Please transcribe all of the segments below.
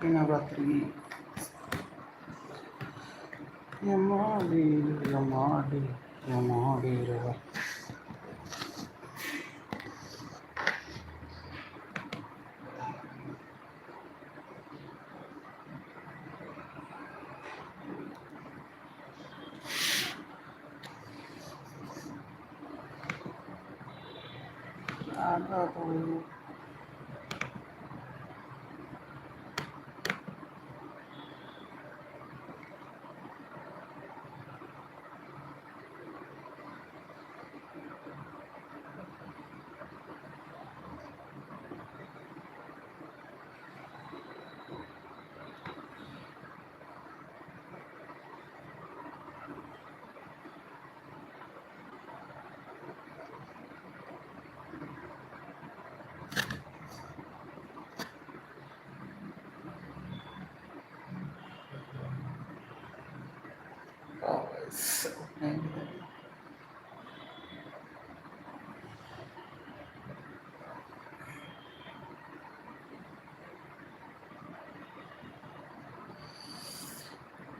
Happy Navratri. Yamadi, Yamadi, Yamadi River.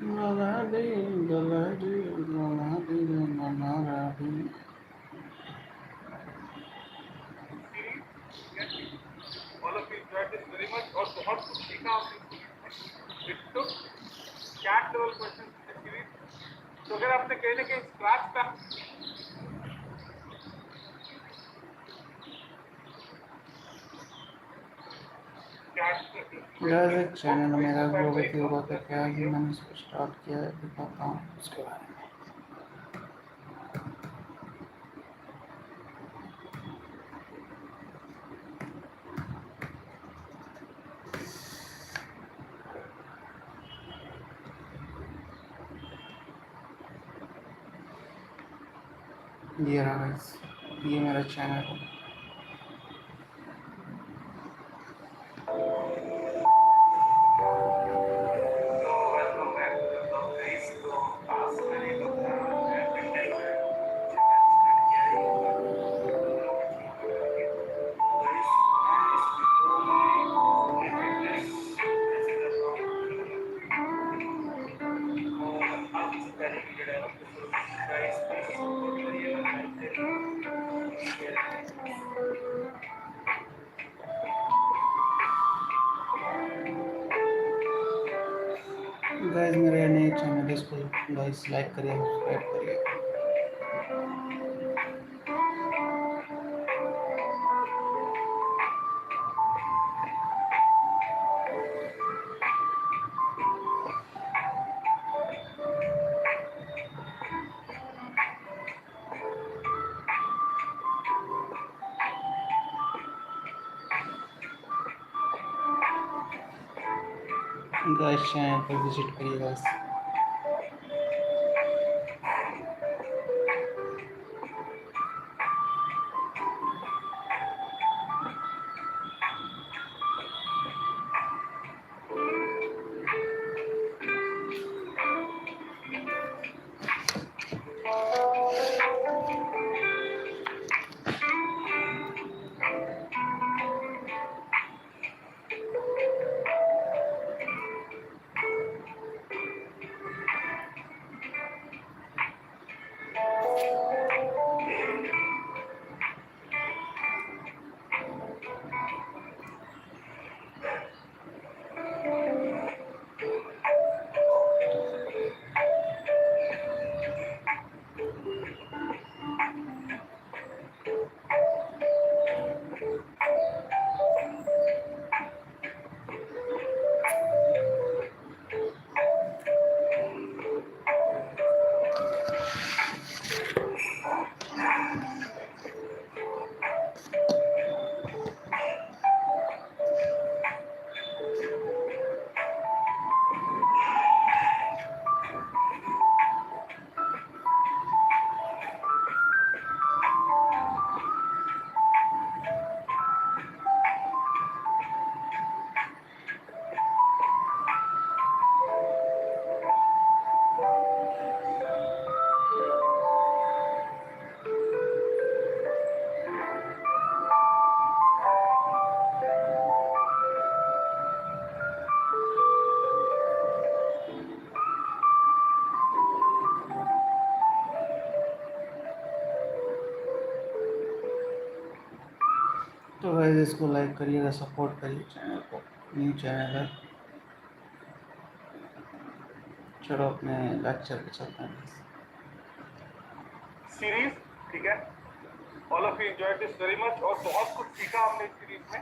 Galadi, Galadi, Galadi, Galadi. All of you enjoyed this very much और बहुत कुछ सीखा आपने it took cat level questions in this series. तो अगर आपने कहीं ना कहीं स्क्रैच का गाइस एक चैनल मेरा ग्रोथ होगा तो क्या है मैंने इसको स्टार्ट किया है दिखाता हूँ उसके बारे में ये रहा गाइस ये मेरा चैनल है गाइस मेरे नए चैनल इसको गाइस लाइक करिए सब्सक्राइब करिए गाइस चैनल पर विजिट करिए गाइस तो गाइस इसको लाइक करिएगा, सपोर्ट करिए चैनल को, न्यू चैनल है। चलो अपने लेक्चर पे चलते हैं। सीरीज, ठीक है, all of you enjoyed this very much और बहुत कुछ सीखा हमने इस सीरीज में।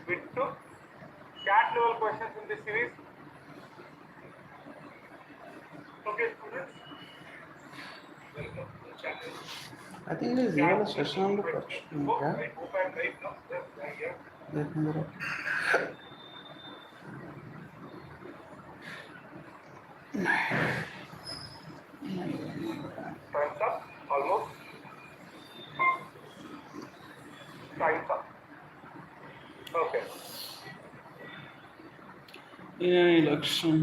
We took CAT level questions in this series. Okay students, welcome to the channel. I think ये वाला सेशन हम लोग कर चुके हैं क्या? I hope I am right now. देखने जरा। Time's up, almost time's up. Okay, In an election,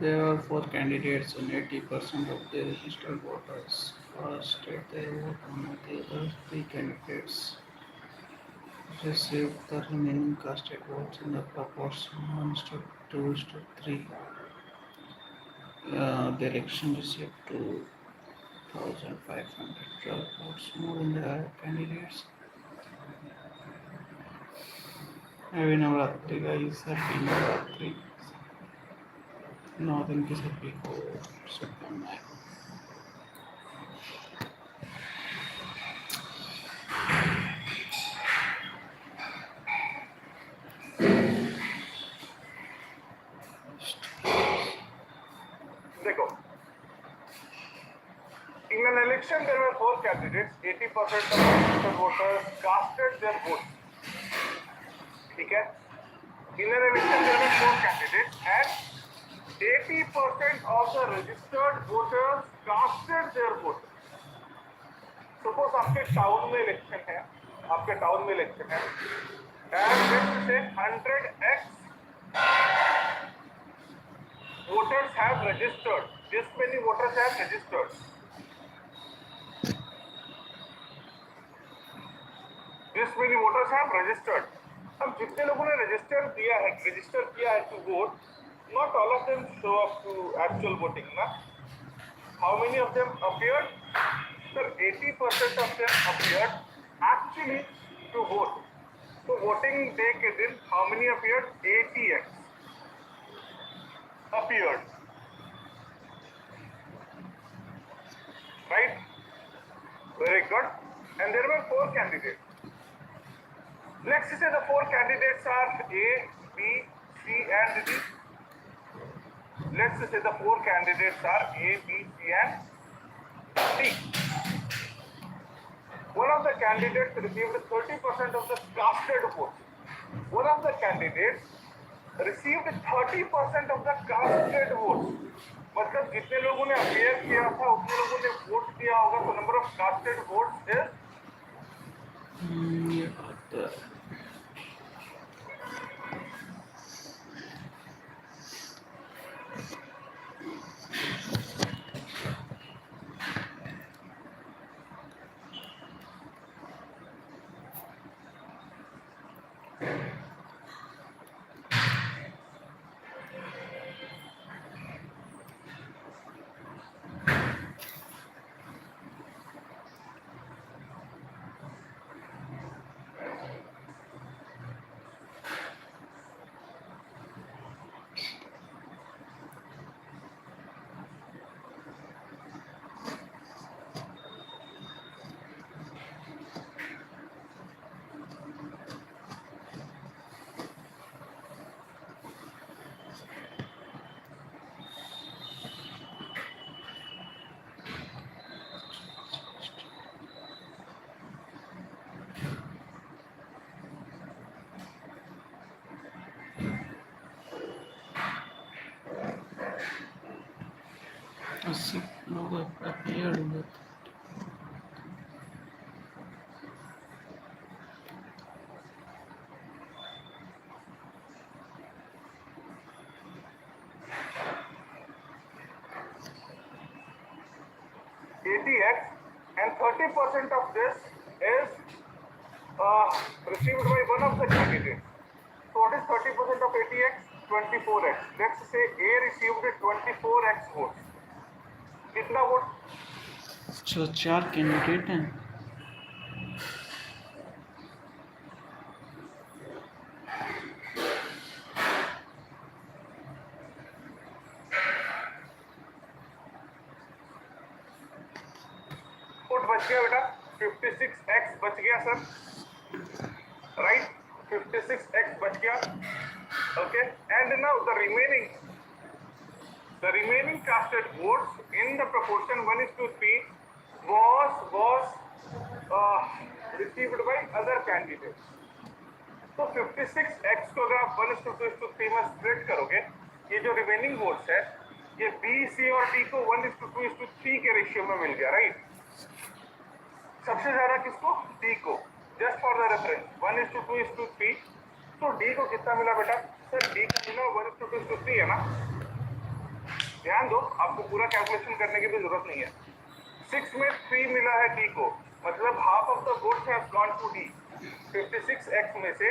there were 4 candidates and 80% of the registered voters cast their vote on the other 3 candidates. Received the remaining casted votes in the proportion 1:2:3. The election received 2,512 votes more than the other candidates. Happy Navratri guys, happy Navratri. 9 दिन की सभी को शुभकामनाएं। देखो, in an election there were 4 candidates. 80% of registered voters casted their votes. ठीक है? In an election there were 4 candidates and 80% of the registered voters casted their vote. Suppose आपके town में इलेक्शन है, and let's say 100x voters have registered. This many voters have registered. This many voters have registered. अब जितने लोगों ने register किया है to vote, not all of them show up to actual voting, ना? How many of them appeared? Sir, 80% of them appeared actually to vote. So voting day के दिन how many appeared? 80x appeared. Right? Very good. And there were 4 candidates. Let's say the 4 candidates are A, B, C and D. Let's say the 4 candidates are A, B, C and D. One of the candidates received 30% of the casted votes. One of the candidates received 30% of the casted votes. मतलब जितने लोगों ने appear किया था उतने लोगों ने vote दिया होगा, तो number of casted votes is ये बात है। अस्सी लोग अपीयर हुए थे। and 30% of this is received by one of the candidates. So what is 30% of 80x? 24x. Let's say A received 24x votes. कितना वोट? जो 4 कैंडिडेट हैं बच गया बेटा? 56x बच गया सर, राइट? 56x बच गया, okay? And now the remaining casted votes in the proportion 1:3 was received by other candidates. तो 56x को अगर आप 1:2:3 में स्प्लिट करोगे, ये जो रिमेनिंग वोट्स है ये B, C और D को 1:2:3 के रेशियो में मिल गया, राइट? सबसे ज्यादा किसको? D को। जस्ट फॉर द रेफरेंस 1:2:3, तो D को कितना मिला बेटा? सर D को मिला 1:2:3 है ना? ध्यान दो, आपको पूरा कैलकुलेशन करने की भी जरूरत नहीं है। 6 में 3 मिला है D को, मतलब half of the votes have gone to D। 56x में से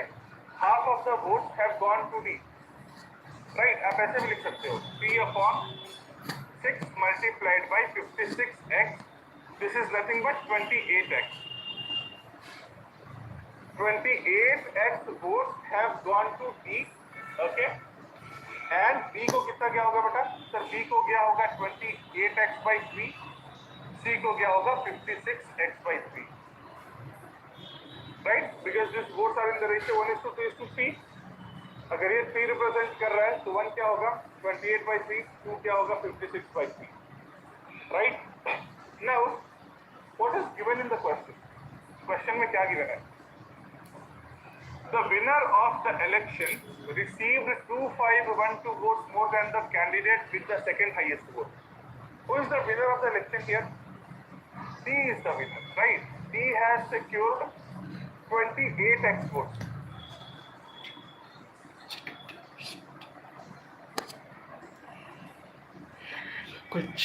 half of the votes have gone to D, right? आप ऐसे भी लिख सकते हो 3/6 multiplied by 56x, this is nothing but 28x। 28x votes have gone to D, okay? And B को कितना गया होगा बेटा? सर B को गया होगा 28x/3, C को गया होगा 56x/3, right? Because these votes are in the ratio 1:2:3. अगर ये 3 रिप्रेजेंट कर रहा है तो 1 क्या होगा? 28/3, 2 क्या होगा? 56/3, right? Now, what is given in the question? Question में क्या given है? The winner of the election received 2512 votes more than the candidate with the second highest vote. Who is the winner of the election here? D is the winner, right? D has secured 28x votes. कुछ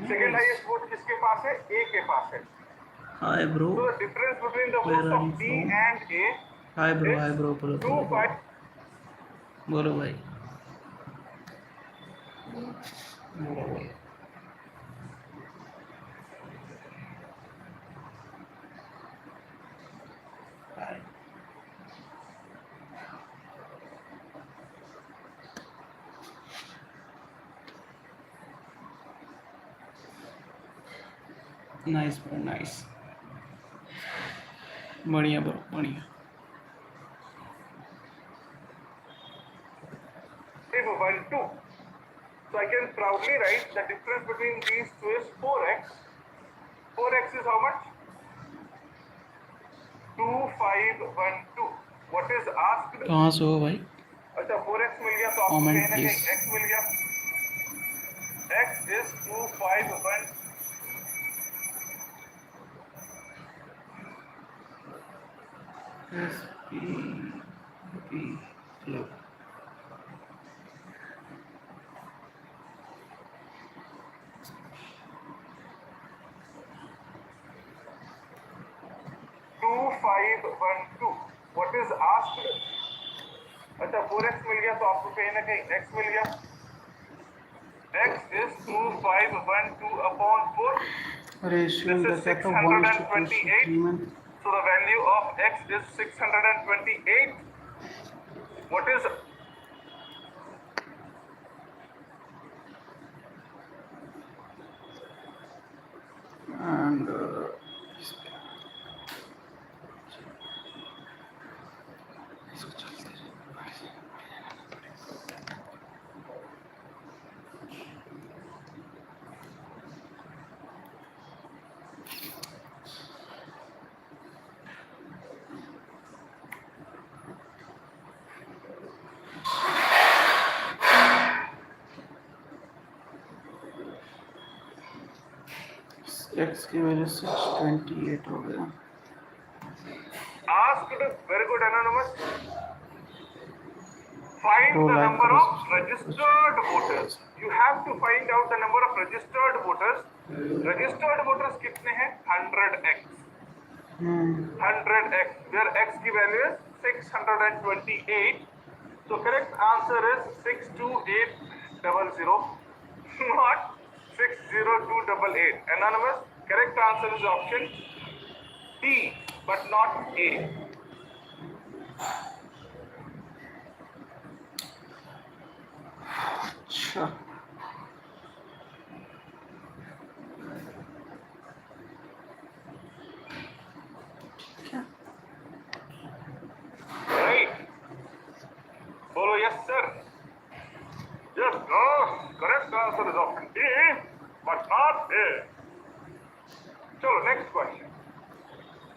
second highest vote किसके पास है? ए के पास है। Hi bro, So the difference between the votes of D and A hi bro, hi bro, बोलो 2-5. बोलो भाई, बोलो भाई। नाइस ब्रो, नाइस, बढ़िया ब्रो, बढ़िया। 1-2. So I can proudly write the difference between these two is 4x. 4x is how much? 2512. What is asked? कहाँ से हो भाई? अच्छा 4x मिल गया तो आपको Comment कहीं ना कहीं please. x मिल गया। x is 251. Low 2512. What is asked? अच्छा 4x मिल गया तो आपको कहीं ना कहीं x मिल गया। x is 2512/4. This is 628. So the value of x is 628. What is and x की वजह से 28 हो गया। asked? Very good, anonymous. Find the number of registered voters. You have to find out the number of registered voters. Registered voters कितने हैं? 100x. 100x, where x की value is 628. So correct answer is 62800, not 60288. Anonymous, correct answer is option D, but not A. अच्छा क्या Right. Bolo, yes, sir. Yes, no. Correct answer is option D, but not A. So, next question.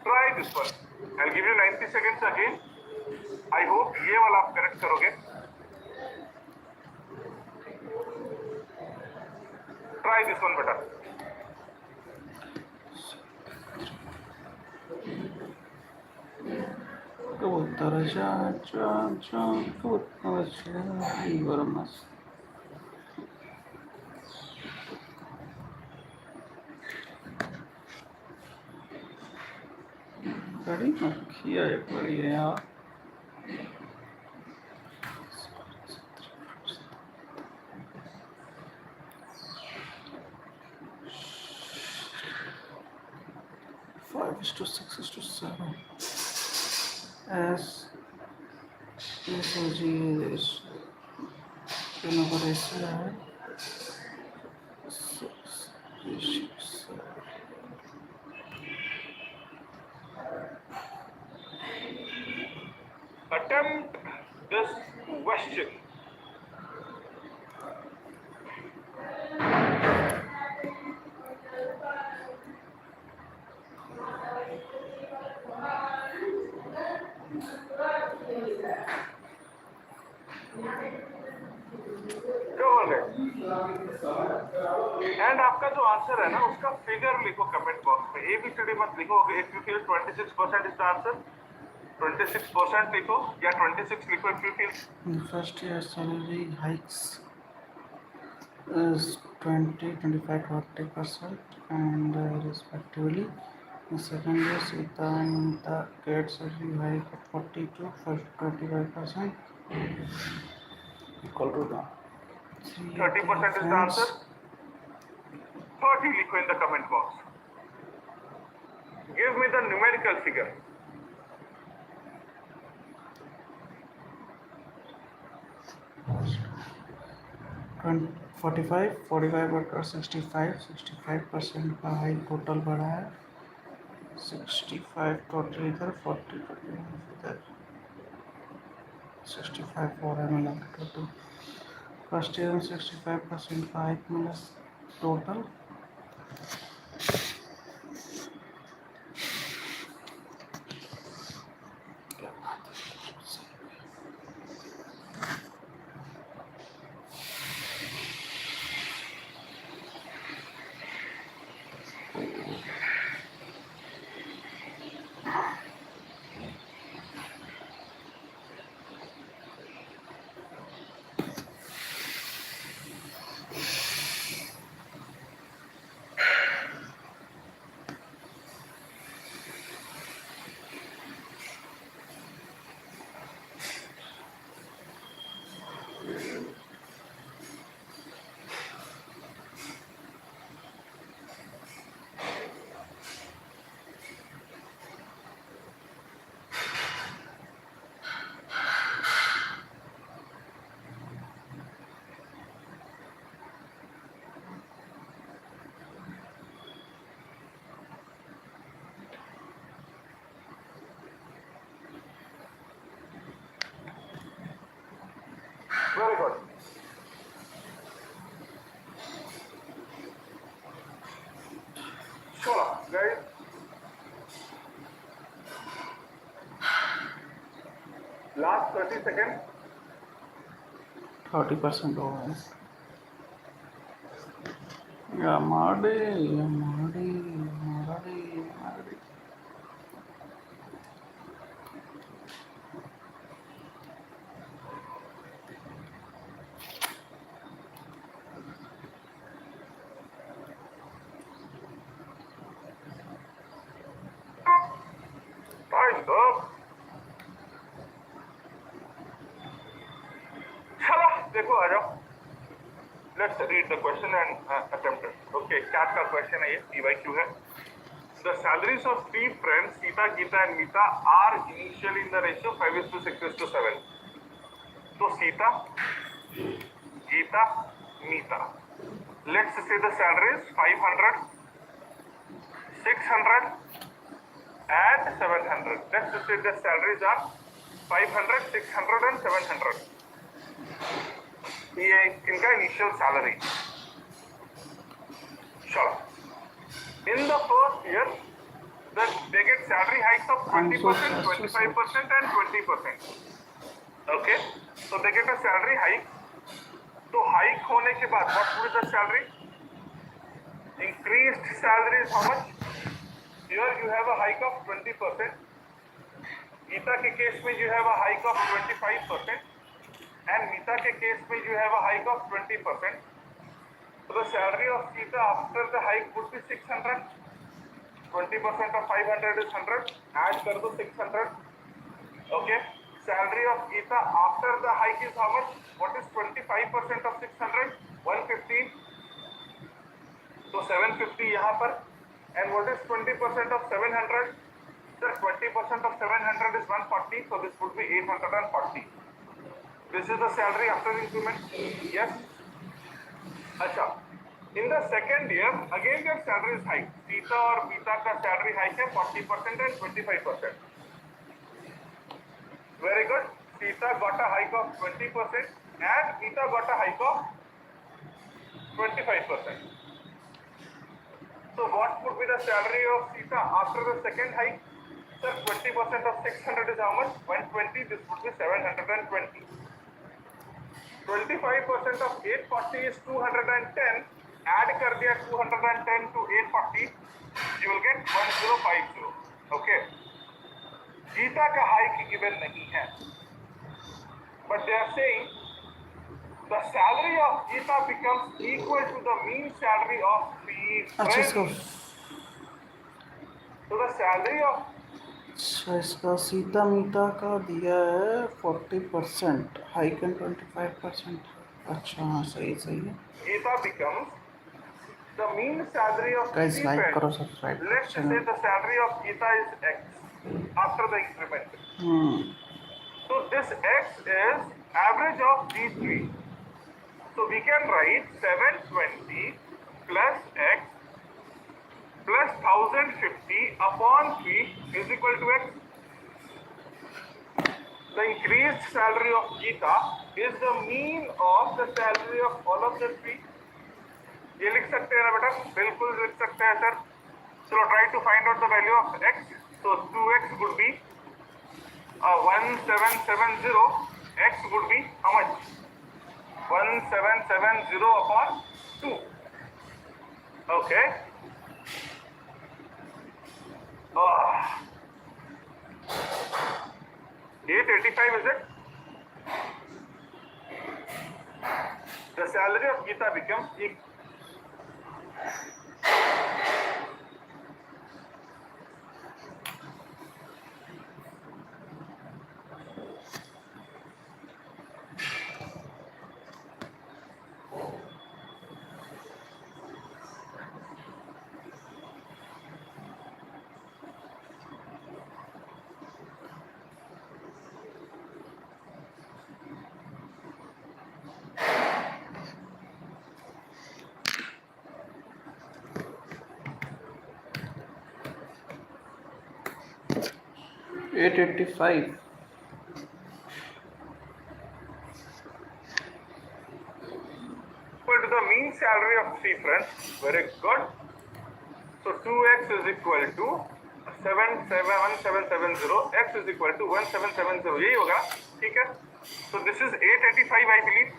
Try this one. I'll give you 90 seconds again. I hope ये वाला आप correct करोगे. Try this one better. कबूतर जा जा जा कबूतर जा बरमस बड़ी मक्खी है बड़ी है यार 5:6:7 as SOG is number is 6 Attempt this question. And आपका जो आंसर है ना उसका फिगर लिखो कमेंट बॉक्स में ABCD मत लिखो if you feel 26% is the answer 26% लिखो या 26 लिखो if you feel first year salary hikes is 20 25 40% and respectively in second year Sita gets salary hike of 40 to 25% equal to the 30% is the answer 30 लिखो in the comment box give me the numerical figure 45 और 65% का high total बढ़ा है 65 total इधर 40 इधर 65 और है मिला टोटल फर्स्ट ईयर में 65% का हाइक मिला टोटल very good चलो guys last 30 seconds 30% हो गया Yamade, Yamade, Yamade, Yamade. time's up चलो देखो आ जाओ let's read the question and attempt it CAT का क्वेश्चन है ये, PYQ है. The salaries of three friends, Sita, Geeta and Meeta, are initially in the ratio 5:6:7. So Sita, Geeta, Meeta. Let's say the salary is 500, 600 and 700. Let's say the salaries are 500, 600 and 700. ये इनका initial salary. Sure. In the first year, they get salary hikes of 20%, 25% and 20%. Okay? So they get a salary hike. So hike होने के बाद, what will be the salary? Increased salary is how much? Here you have a hike of 20%. Geeta के case में you have a hike of 25%. And Meeta के case में you have a hike of 20%. So the salary of Geeta after the hike would be 600. 20% of 500 is 100. Add कर दो 600. Okay. Salary of Geeta after the hike is how much? What is 25% of 600? 150. So 750 यहाँ पर. And what is 20% of 700? Sir, 20% of 700 is 140. So this would be 840. This is the salary after increment. Yes. अच्छा. In the second year, again their salary is hike. Sita और Meeta का salary hike है 40% and 25%. Very good. Sita got a hike of 20% and Meeta got a hike of 25%. So what would be the salary of Sita after the second hike? Sir, 20% of 600 is how much? 120. This would be 720. 25% of 840 is 210. Add कर दिया 210 to 840. You will get 1050. Okay. Geeta का hike given नहीं है. But they are saying the salary of Geeta becomes equal to the mean salary of three friends. So the salary of अच्छा, इसका सीता मीता का दिया है 40% हाइक एंड 25%. अच्छा हाँ, सही सही है. Geeta becomes the mean salary of Guys, three like friends. करो, subscribe करो. Let's say the salary of Geeta is X after the increment. So this X is average of these three. So we can write 720 plus X plus 1050 upon 3 is equal to X. The increased salary of Geeta is the mean of the salary of all of the three. ये लिख सकते हैं ना बेटा? बिल्कुल लिख सकते हैं सर. चलो try to find out the value of X. So 2X would be 1770. X would be how much? 1770 upon 2. Okay. 885 is it? The salary of Geeta becomes equal. $885. Equal to the mean salary of three friends. Very good. So 2x is equal to 1770. X is equal to 1770. यही होगा, ठीक है? So this is 885, I believe.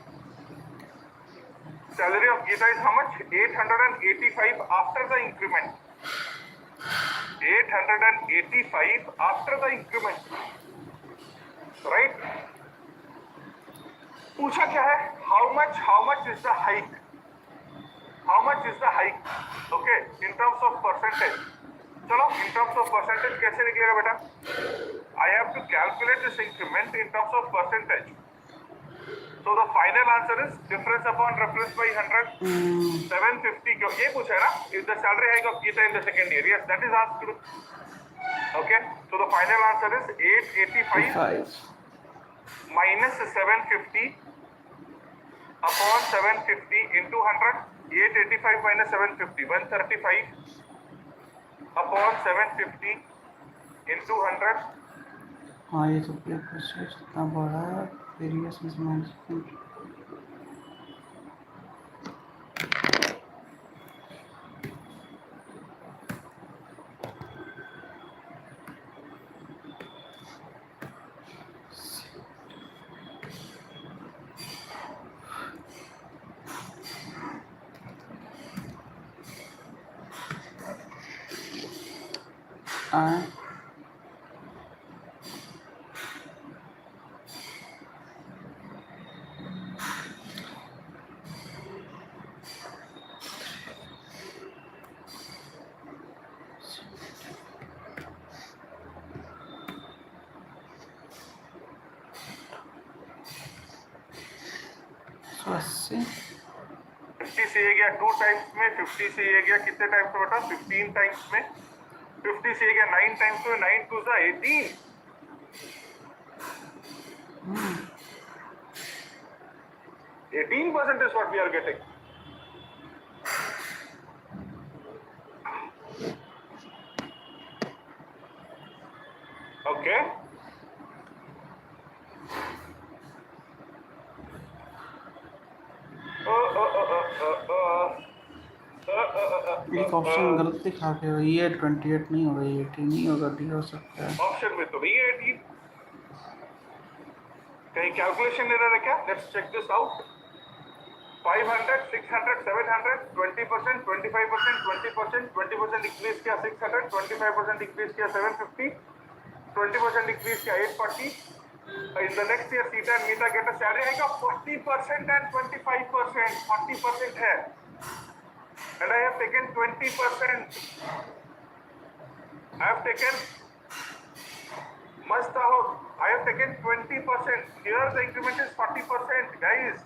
Salary of Geeta is how much? 885 after the increment. 885 after the increment. Right? पूछा क्या है? How much is the hike? How much is the hike? Okay, in terms of percentage. चलो, in terms of percentage कैसे निकलेगा बेटा? I have to calculate this increment in terms of percentage. So the final answer is difference upon reference by 100. 750. ये पूछा है ना? Is the salary hike of Geeta in the second year? Yes, that is asked. Okay. So the final answer is 885 minus 750 upon 750 into 100. 885 minus 750, 135 upon 750 into 100. हाँ ये तो process इतना बड़ा है वेरियस मैनेजमेंट अस्सी 50 से ये गया 2 टाइम्स में, 50 से ये गया कितने टाइम्स में बेटा? 15 टाइम्स में। 50 से ये गया 9 टाइम्स में, 9 2 सा 18। 18% is what we are getting. Okay. एक ऑप्शन गलत दिखा के ये 28 नहीं होगा, ये 18 नहीं होगा, डी हो सकता है। ऑप्शन में तो नहीं है 18, कहीं कैलकुलेशन एरर है क्या? Let's check this out. 500, 600, 700, 20%, 25%, 20%, 20% increase किया 600, 25% इंक्रीज किया 750, 20% इंक्रीज किया 840। In the next year, Sita and Meeta get a salary hike of 40% and 25%. 40% है, and I have taken 20%. I have taken must have. I have taken 20%. Here the increment is 40%, guys.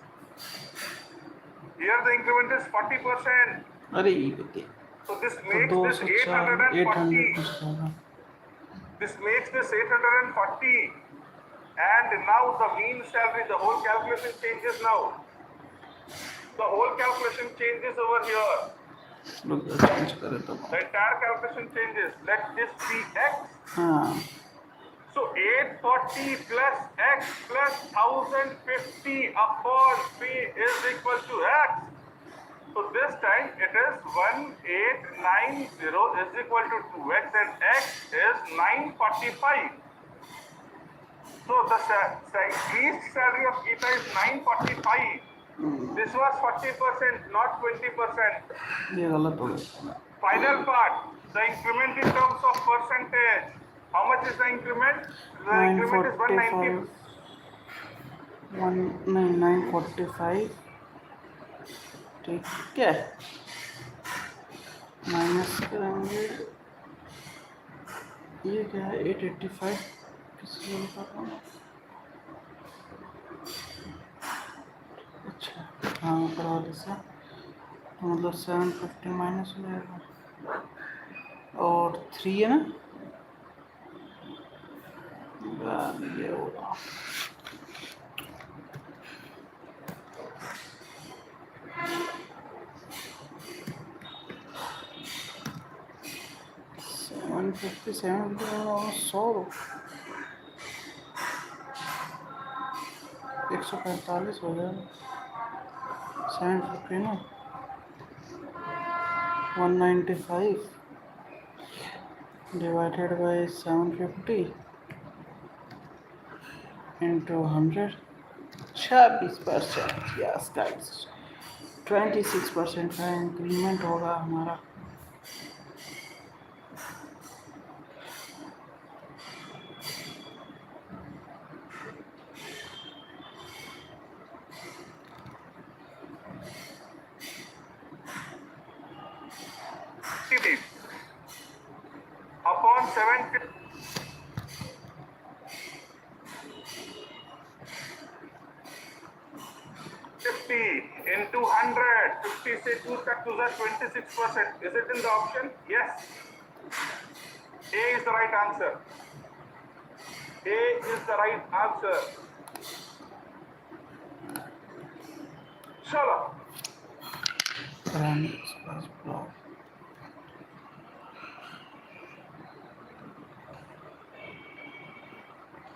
Here the increment is 40%. अरे ये बताइए। So this makes this 840. This makes this 840. And now the mean salary, the whole calculation changes now. The whole calculation changes over here. लोग change करें तो The entire calculation changes. Let this be x. हाँ So 840 plus x plus 1050 upon 3 is equal to x. So this time it is 1890 is equal to 2x and x is 945. So the increased salary of Geeta is 945. This was 40%, not 20%. ये गलत हो गया। Final part, the increment in terms of percentage. How much is the increment? The increment is 190. 945 ठीक है, minus करेंगे ये क्या है 885 किसी को लिखा था। अच्छा हाँ करवा दीजिए, तो मतलब 750 माइनस हो जाएगा और 3 है ना, ये होगा 157 100 145 हो जाएगा 750 ना 195 divided by 750 into 100 26%। Yes guys 26% का इंक्रीमेंट होगा हमारा। Upon 750. 50 into 100. 50 से 2 तक to the 26%. Is it in the option? Yes. A is the right answer. A is the right answer. Chalo. Run space block.